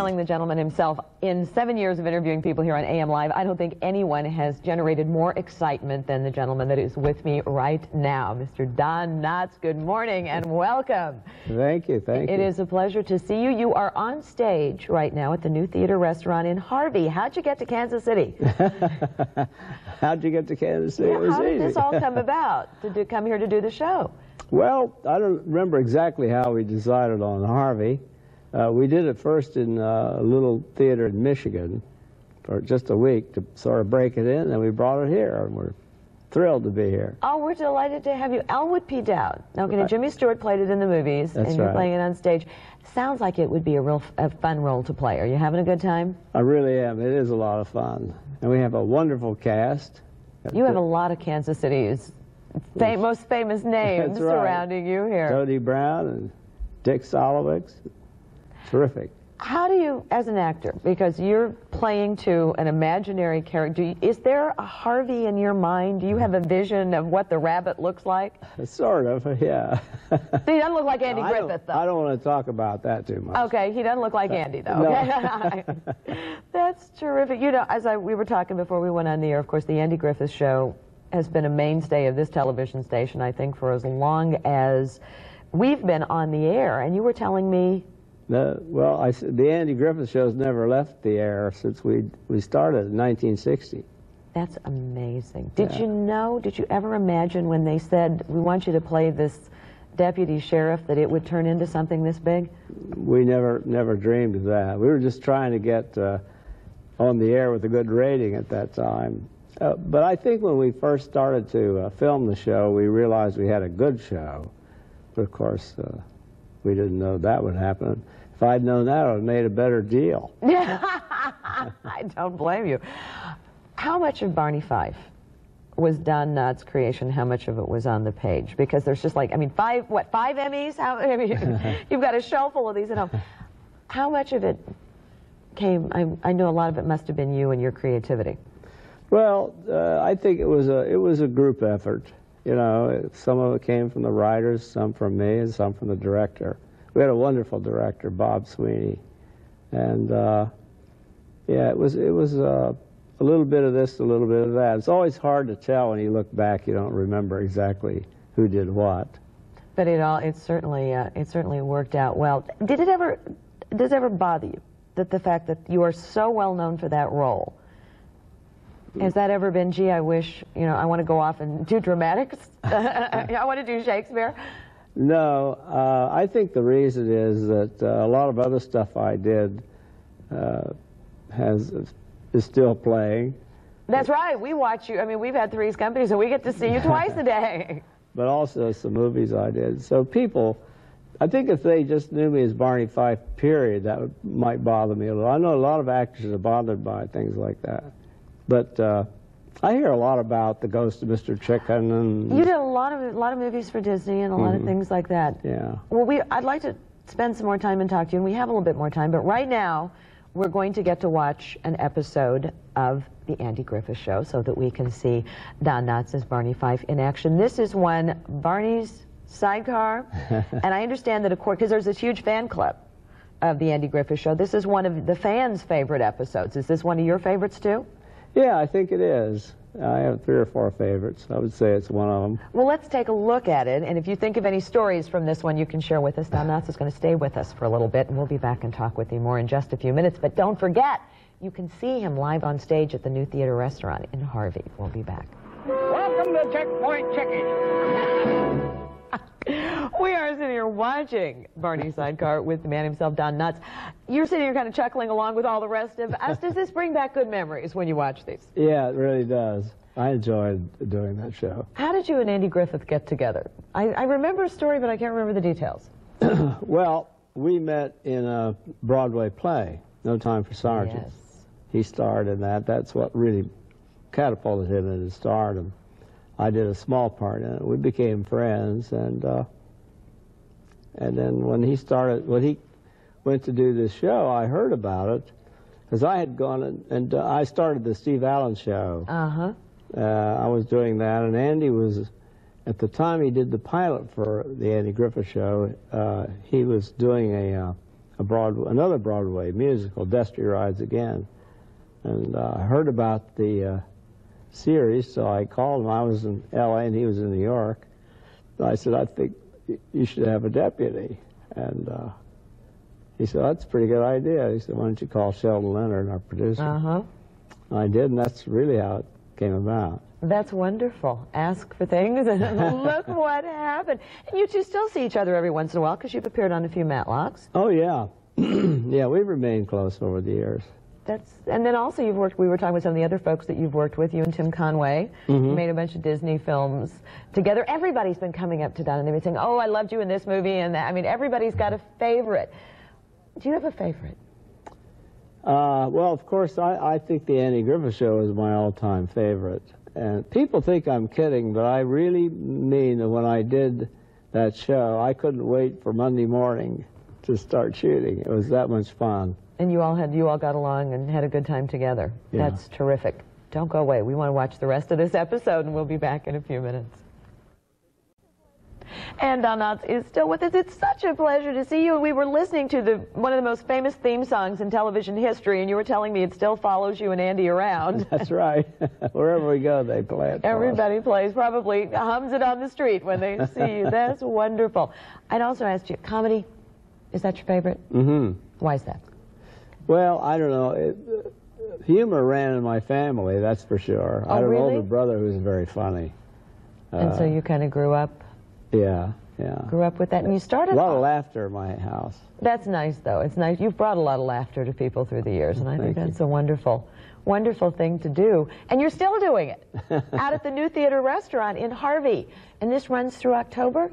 telling the gentleman himself, in 7 years of interviewing people here on AM Live, I don't think anyone has generated more excitement than the gentleman that is with me right now, Mr. Don Knotts. Good morning and welcome. Thank you, thank you. It is a pleasure to see you. You are on stage right now at the New Theater Restaurant in Harvey. How'd you get to Kansas City? How'd you get to Kansas City? Yeah, how did this all come about, to come here to do the show? Well, I don't remember exactly how we decided on Harvey. We did it first in a little theater in Michigan for just a week to sort of break it in, and we brought it here, and we're thrilled to be here. Oh, we're delighted to have you. Elwood P. Dowd. Okay, Jimmy Stewart played it in the movies, That's and you're right. playing it on stage. Sounds like it would be a fun role to play. Are you having a good time? I really am. It is a lot of fun. And we have a wonderful cast. You have a lot of Kansas City's most famous names right. surrounding you here. Jody Brown and Dick Solowicz. Terrific. How do you, as an actor, because you're playing to an imaginary character, is there a Harvey in your mind? Do you have a vision of what the rabbit looks like? Sort of, yeah. He doesn't look like Andy Griffith, though. I don't want to talk about that too much. Okay, he doesn't look like Andy, though. No. Okay? That's terrific. You know, as we were talking before we went on the air, of course, the Andy Griffith Show has been a mainstay of this television station, I think, for as long as we've been on the air. And you were telling me... Well, the Andy Griffith Show's never left the air since we started in 1960. That's amazing. Did you ever imagine when they said, we want you to play this deputy sheriff, that it would turn into something this big? We never dreamed of that. We were just trying to get on the air with a good rating at that time. But I think when we first started to film the show, we realized we had a good show. But of course, we didn't know that would happen. If I'd known that, I would have made a better deal. I don't blame you. How much of Barney Fife was Don Knotts' creation? How much of it was on the page? Because there's just like, I mean, five Emmys? You've got a show full of these at home. How much of it came, I know a lot of it must have been you and your creativity. Well, I think it was a group effort. You know, some of it came from the writers, some from me, and some from the director. We had a wonderful director, Bob Sweeney, and yeah, it was a little bit of this, a little bit of that. It's always hard to tell when you look back. You don't remember exactly who did what. But it certainly worked out well. Does it ever bother you that the fact that you are so well known for that role? Has that ever been, gee, I wish, you know, I want to go off and do dramatics? I want to do Shakespeare? No, I think the reason is that a lot of other stuff I did is still playing. That's right. We watch you. I mean, we've had Three's Company, so we get to see you twice a day. But also some movies I did. So people, I think if they just knew me as Barney Fife, period, that might bother me a little. I know a lot of actors are bothered by things like that. But I hear a lot about the Ghost of Mr. Chicken, and you did a lot of movies for Disney and a lot of things like that. Yeah. Well, I'd like to spend some more time and talk to you, and we have a little bit more time. But right now, we're going to get to watch an episode of the Andy Griffith Show, so that we can see Don Knotts as Barney Fife in action. This is one Barney's sidecar, and I understand that, of course, because there's this huge fan club of the Andy Griffith Show. This is one of the fans' favorite episodes. Is this one of your favorites too? Yeah, I think it is. I have 3 or 4 favorites. I would say it's one of them. Well, let's take a look at it, and if you think of any stories from this one, you can share with us. Don Knotts is going to stay with us for a little bit, and we'll be back and talk with you more in just a few minutes. But don't forget, you can see him live on stage at the New Theater Restaurant in Harvey. We'll be back. Welcome to Checkpoint Checking. We are sitting here watching Barney Sidecar with the man himself, Don Knotts. You're sitting here kind of chuckling along with all the rest of us. Does this bring back good memories when you watch these? Yeah, it really does. I enjoyed doing that show. How did you and Andy Griffith get together? I remember a story, but I can't remember the details. Well, we met in a Broadway play, No Time for Sergeants. Yes. He starred in that. That's what really catapulted him into stardom. I did a small part in it. We became friends, and then when he went to do this show, I heard about it, because I had gone and I started the Steve Allen show. I was doing that, and Andy was, at the time he did the pilot for the Andy Griffith Show, he was doing another Broadway musical, Destiny Rides Again. And I heard about the series, so I called him. I was in L.A. and he was in New York. And I said, I think you should have a deputy. And he said, that's a pretty good idea. He said, why don't you call Sheldon Leonard, our producer? Uh-huh. And I did, and that's really how it came about. That's wonderful. Ask for things, and look what happened. And you two still see each other every once in a while, because you've appeared on a few Matlocks. Oh, yeah. Yeah, we've remained close over the years. And then also you've worked, we were talking with some of the other folks that you've worked with, you and Tim Conway. You made a bunch of Disney films together. Everybody's been coming up to Don and they've been saying, oh, I loved you in this movie and that. I mean, everybody's got a favorite. Do you have a favorite? Well, of course, I think the Andy Griffith Show is my all-time favorite. And people think I'm kidding, but I really mean that when I did that show, I couldn't wait for Monday morning to start shooting. It was that much fun. And you all got along and had a good time together. Yeah. That's terrific. Don't go away. We want to watch the rest of this episode, and we'll be back in a few minutes. And Don Knotts is still with us. It's such a pleasure to see you. We were listening to one of the most famous theme songs in television history, and you were telling me it still follows you and Andy around. That's right. Wherever we go, they play it. Everybody plays, probably hums it on the street when they see you. That's wonderful. I'd also ask you, comedy, is that your favorite? Mm-hmm. Why is that? Well, I don't know. Humor ran in my family, that's for sure. Oh, I had an older brother who was very funny. And so you kind of grew up? Yeah, yeah. Grew up with that, and you started... A lot of laughter in my house. That's nice, though. It's nice. You've brought a lot of laughter to people through the years, and I think that's a wonderful, wonderful thing to do. And you're still doing it out at the New Theater Restaurant in Harvey. And this runs through October?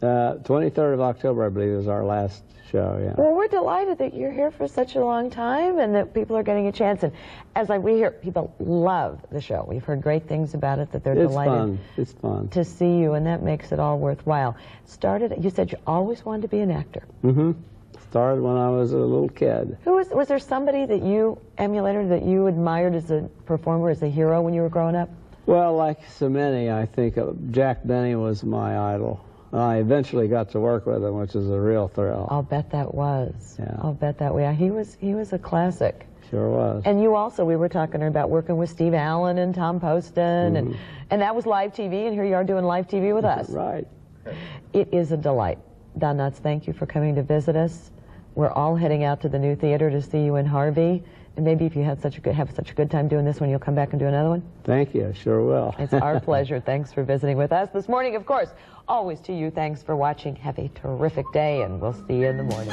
23rd of October, I believe, is our last show, yeah. Well, we're delighted that you're here for such a long time and that people are getting a chance. And as we hear, people love the show. We've heard great things about it, that they're delighted. It's fun to see you, and that makes it all worthwhile. You said you always wanted to be an actor. Mm-hmm. Started when I was a little kid. Was there somebody that you emulated, that you admired as a performer, as a hero when you were growing up? Well, like so many, I think Jack Benny was my idol. I eventually got to work with him, which is a real thrill. I'll bet that was. Yeah. I'll bet that was. Yeah, he was a classic. Sure was. And you also, we were talking about working with Steve Allen and Tom Poston, and that was live TV, and here you are doing live TV with us. Right. It is a delight. Don Knotts, thank you for coming to visit us. We're all heading out to the New Theater to see you in Harvey. And maybe if you have such a good time doing this one, you'll come back and do another one? Thank you. Sure will. It's our pleasure. Thanks for visiting with us this morning. Of course, always to you, thanks for watching. Have a terrific day, and we'll see you in the morning.